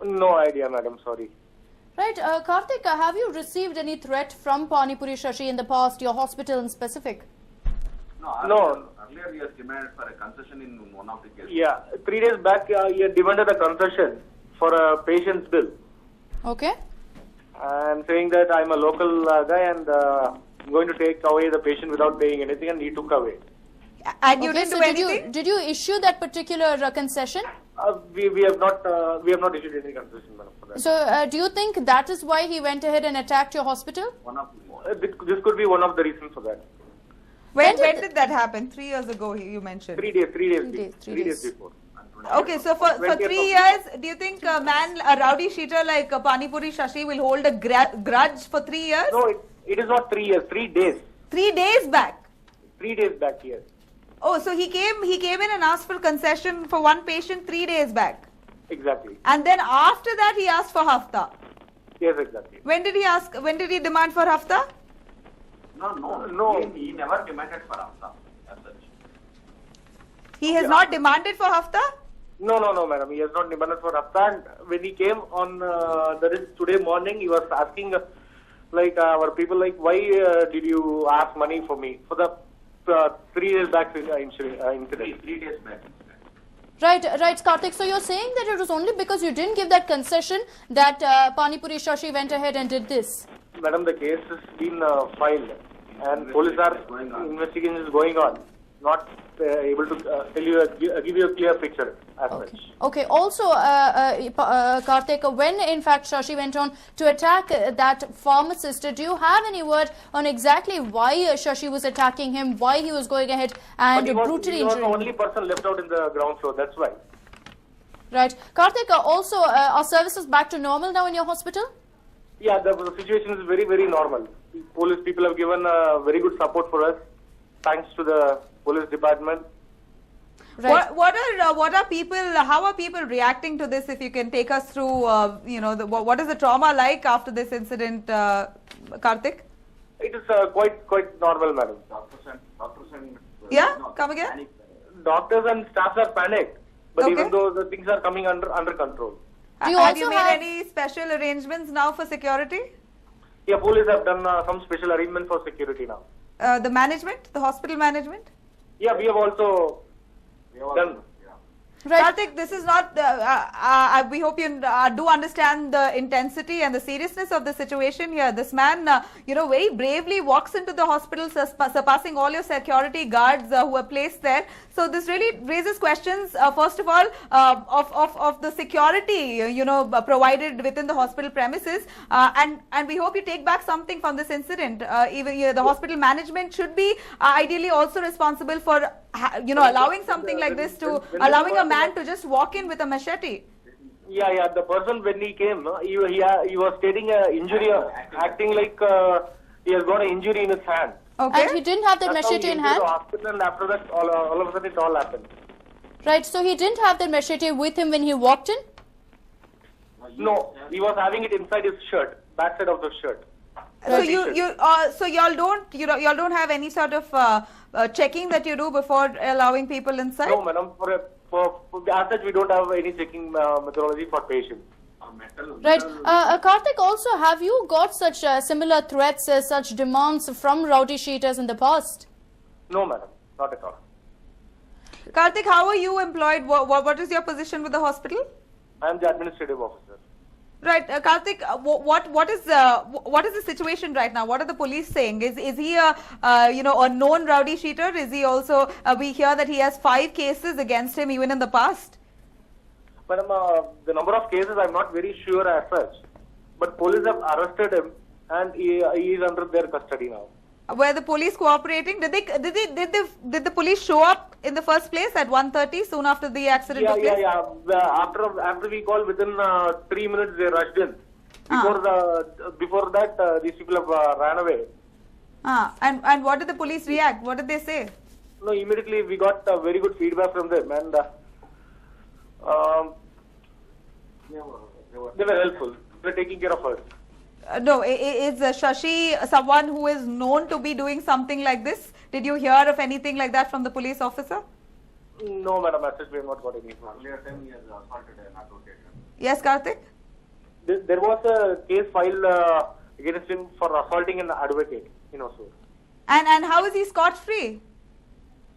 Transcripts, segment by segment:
No idea, madam. Sorry. Right, Karthik, have you received any threat from Panipuri Shashi in the past, your hospital in specific? No. Earlier he has demanded for a concession in one of the cases. Yeah, 3 days back he had demanded a concession for a patient's bill. Okay. And saying that I'm a local guy and I'm going to take away the patient without paying anything, and he took away. And you Okay, didn't so do anything? did you issue that particular concession? We have not issued any concession, madam, for that. So do you think that is why he went ahead and attacked your hospital? One of the This could be one of the reasons for that. When did that happen? 3 years ago, you mentioned. 3 days. 3 days. Before. Okay, so for 3 years, do you think a rowdy sheeter like Panipuri Shashi will hold a grudge for 3 years? No, it is not 3 years. 3 days. 3 days back. 3 days back, yes. Oh, so he came in and asked for concession for one patient 3 days back. Exactly. And then after that he asked for hafta. Yes, exactly. When did he demand for hafta? No. He never demanded for hafta as such. He has not demanded for hafta? No, madam. He has not demanded for hafta. And when he came on, that is today morning, he was asking, our people, why did you ask money for me for the 3 days back incident? 3 days back. Right, Karthik. So you're saying that it was only because you didn't give that concession that Panipuri Shashi went ahead and did this? Madam, the case has been filed and police are investigation is going on. Not able to give you a clear picture as such. Okay. Also, Karthik, when in fact Shashi went on to attack that pharmacist, do you have any word on exactly why Shashi was attacking him, why he was going ahead and brutally injuring him? He was the only person left out in the ground floor, that's why. Right. Karthik, also, are services back to normal now in your hospital? Yeah, the situation is very, very normal. Police people have given very good support for us, thanks to the police department. Right. What are people? How are people reacting to this? If you can take us through, what is the trauma like after this incident, Karthik? It is quite normal, madam. Doctors and Yeah, come again. Doctors and staffs are panicked, but Okay. even though the things are coming under control. Do you Have also you made have- any special arrangements now for security? Yeah, police have done some special arrangement for security now. The management, the hospital management? Yeah, we have also done. Right. Karthik, this is not, we hope you do understand the intensity and the seriousness of the situation here. This man, very bravely walks into the hospital, surpassing all your security guards who are placed there. So this really raises questions, first of all, of the security, provided within the hospital premises. And we hope you take back something from this incident. Even the hospital management should be ideally also responsible for, allowing something like this to, allowing a man to just walk in with a machete. Yeah. The person when he came, he was stating an injury, acting like he has got an injury in his hand. Okay. And he didn't have that That's how machete he in went to hand? the hospital, and after that, all of a sudden, it all happened. Right. So he didn't have that machete with him when he walked in? No, he was having it inside his shirt, backside of the shirt. So so y'all don't have any sort of checking that you do before allowing people inside? No, madam. For as such, we don't have any checking methodology for patients. Right. Karthik, also, have you got such similar threats, such demands from rowdy sheeters in the past? No, madam, not at all. Karthik, how are you employed? What is your position with the hospital? I am the administrative officer. Right, Karthik, what is the situation right now? What are the police saying? Is he a known rowdy sheeter? Is he also? We hear that he has 5 cases against him even in the past. Madam, the number of cases I'm not very sure as such, but police have arrested him and he is under their custody now. Were the police cooperating? Did the police show up in the first place at 1:30 soon after the accident took place? Yeah. After we called, within 3 minutes they rushed in. Before that, these people have ran away. And what did the police react? What did they say? No, immediately we got very good feedback from them, and they were helpful. They were taking care of us. No, is Shashi someone who is known to be doing something like this? Did you hear of anything like that from the police officer? No, madam, as such we have not got any. Earlier time he has assaulted an advocate. Yes, Karthik? there was a case filed against him for assaulting an advocate in Hosur. And how is he scot-free?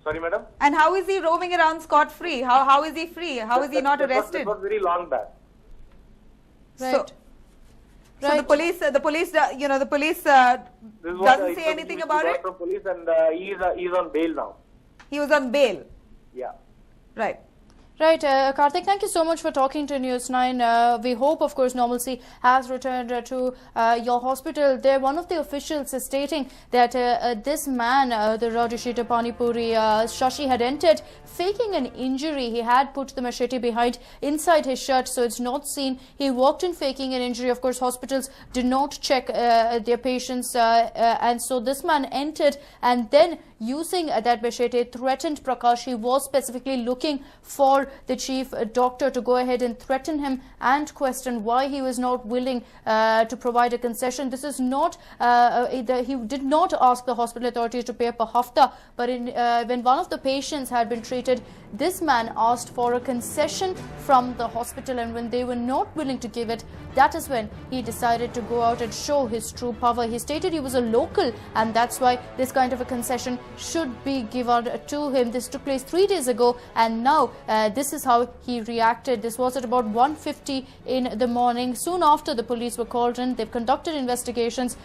Sorry, madam? And how is he roaming around scot-free? How is he free? How is he not arrested? That was very long back. Right. So the police, the police doesn't say anything about it? From police and he is on bail now. He was on bail? Yeah. Right. Right, Karthik, thank you so much for talking to News9. We hope, of course, normalcy has returned to your hospital. There, one of the officials is stating that this man, the rowdy shooter Pani Puri, Shashi, had entered faking an injury. He had put the machete behind inside his shirt, so it's not seen. He walked in faking an injury. Of course, hospitals do not check their patients, and so this man entered and then using that machete threatened Prakash. He was specifically looking for the chief doctor to go ahead and threaten him and question why he was not willing to provide a concession. This is not, he did not ask the hospital authorities to pay up a hafta, but when one of the patients had been treated, this man asked for a concession from the hospital, and when they were not willing to give it, that is when he decided to go out and show his true power. He stated he was a local, and that's why this kind of a concession should be given to him. This took place 3 days ago, and now this is how he reacted. This was at about 1:50 in the morning. Soon after, the police were called in. They've conducted investigations.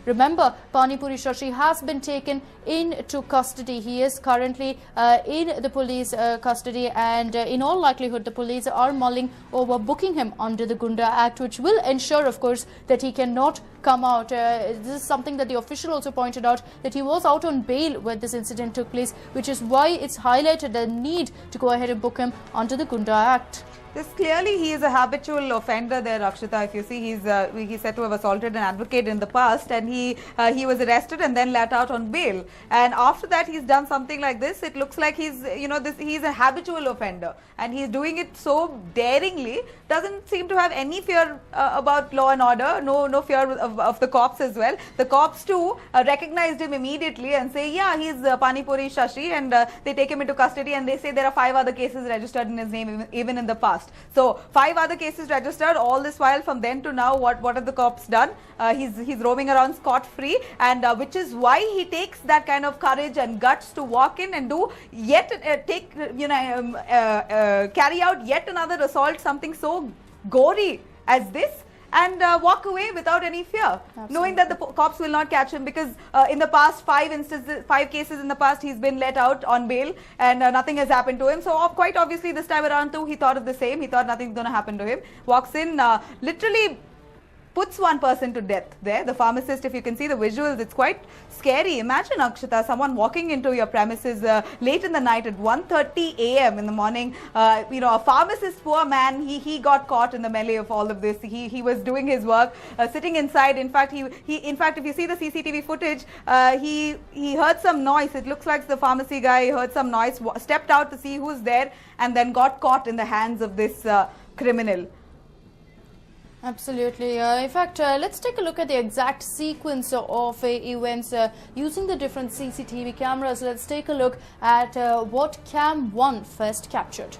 Remember, Pani Puri Shashi has been taken into custody. He is currently in the police custody, and in all likelihood, the police are mulling over booking him under the Gunda Act, which will ensure, of course, that he cannot come out. This is something that the official also pointed out, that he was out on bail when this incident took place, which is why it's highlighted the need to go ahead and book him under the Gunda Act. This clearly he is a habitual offender there, Rakshita. If you see, he's said to have assaulted an advocate in the past, and he was arrested and then let out on bail. And after that, he's done something like this. It looks like he's he's a habitual offender, and he's doing it so daringly. Doesn't seem to have any fear about law and order. No fear of the cops as well. The cops too recognized him immediately and say, yeah, he's Pani Puri Shashi, and they take him into custody, and they say there are 5 other cases registered in his name even in the past. So 5 other cases registered. All this while, from then to now, what have the cops done? He's roaming around scot-free, and which is why he takes that kind of courage and guts to walk in and do carry out yet another assault, something so gory as this, and walk away without any fear. Absolutely. Knowing that the cops will not catch him, because in the past 5 cases in the past, he's been let out on bail, and nothing has happened to him. So quite obviously this time around too, he thought of the same. He thought nothing's going to happen to him. Walks in, literally puts one person to death there. The pharmacist, if you can see the visuals, it's quite scary. Imagine, Akshita, someone walking into your premises late in the night at 1:30 a.m. in the morning. A pharmacist, poor man, he got caught in the melee of all of this. He was doing his work, sitting inside. In fact, if you see the CCTV footage, he heard some noise. It looks like the pharmacy guy heard some noise, stepped out to see who's there, and then got caught in the hands of this criminal. Absolutely. In fact, let's take a look at the exact sequence of events using the different CCTV cameras. Let's take a look at what Cam 1 first captured.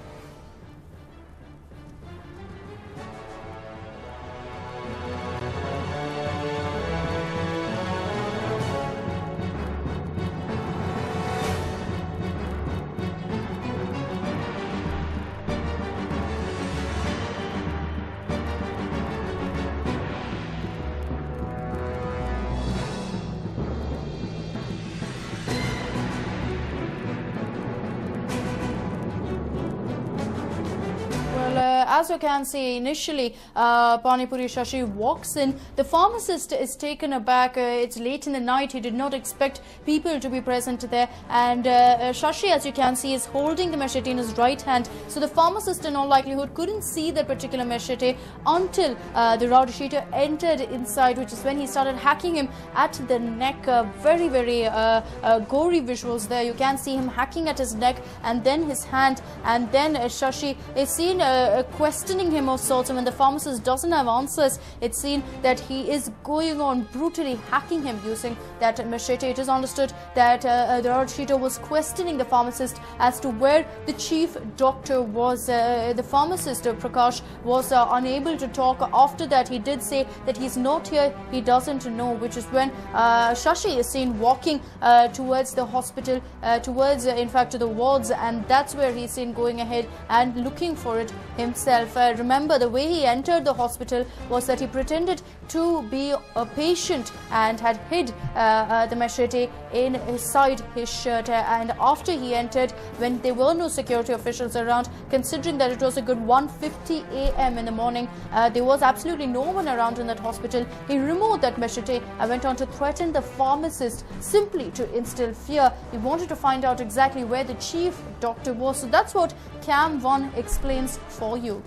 As you can see, initially Pani Puri Shashi walks in. The pharmacist is taken aback. It's late in the night. He did not expect people to be present there. And Shashi, as you can see, is holding the machete in his right hand. So the pharmacist, in all likelihood, couldn't see that particular machete until the rowdy shooter entered inside, which is when he started hacking him at the neck. Very, very gory visuals there. You can see him hacking at his neck and then his hand. And then Shashi is seen questioning him of sorts, and when the pharmacist doesn't have answers, it's seen that he is going on brutally hacking him using that machete. It is understood that Raj Shito was questioning the pharmacist as to where the chief doctor was. The pharmacist, Prakash, was unable to talk. After that, he did say that he's not here, he doesn't know, which is when Shashi is seen walking towards the hospital, towards in fact to the wards, and that's where he's seen going ahead and looking for it himself. Remember, the way he entered the hospital was that he pretended to be a patient and had hid the machete inside his shirt, and after he entered, when there were no security officials around, considering that it was a good 1:50 a.m. in the morning, there was absolutely no one around in that hospital, he removed that machete and went on to threaten the pharmacist simply to instill fear. He wanted to find out exactly where the chief doctor was. So that's what Cam 1 explains for you.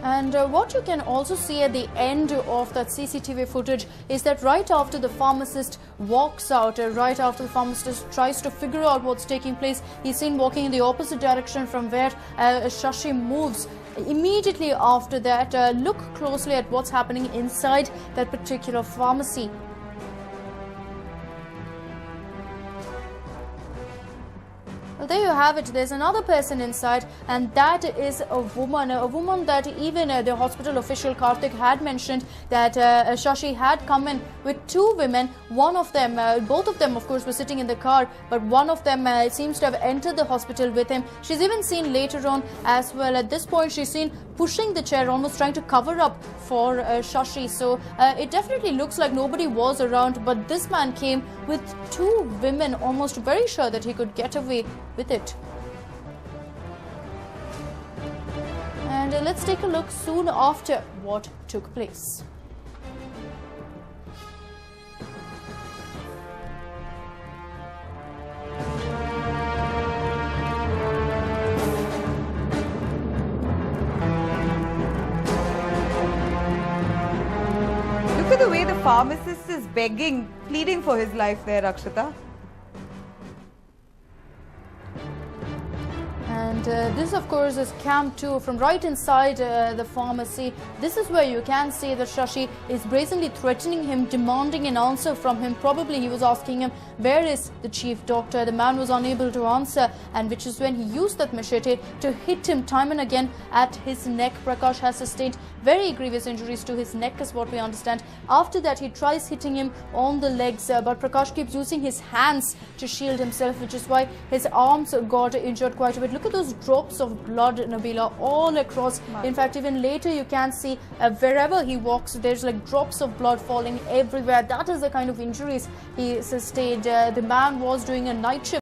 And what you can also see at the end of that CCTV footage is that right after the pharmacist walks out, right after the pharmacist tries to figure out what's taking place, he's seen walking in the opposite direction from where Shashi moves. Immediately after that, look closely at what's happening inside that particular pharmacy. Well, there you have it. There's another person inside, and that is a woman that even the hospital official Karthik had mentioned that Shashi had come in with two women. One of them, both of them of course were sitting in the car, but one of them seems to have entered the hospital with him. She's even seen later on as well. At this point, she's seen pushing the chair, almost trying to cover up for Shashi. So it definitely looks like nobody was around, but this man came with two women, almost very sure that he could get away with it. And let's take a look soon after what took place. Look at the way the pharmacist is begging, pleading for his life there, Akshata. And this of course is Cam 2 from right inside the pharmacy. This is where you can see that Shashi is brazenly threatening him, demanding an answer from him. Probably he was asking him, where is the chief doctor? The man was unable to answer, and which is when he used that machete to hit him time and again at his neck. Prakash has sustained very grievous injuries to his neck is what we understand. After that, he tries hitting him on the legs, but Prakash keeps using his hands to shield himself, which is why his arms got injured quite a bit. Look at those drops of blood, Nabila, all across. In fact, even later you can see wherever he walks, there's like drops of blood falling everywhere. That is the kind of injuries he sustained. The man was doing a night shift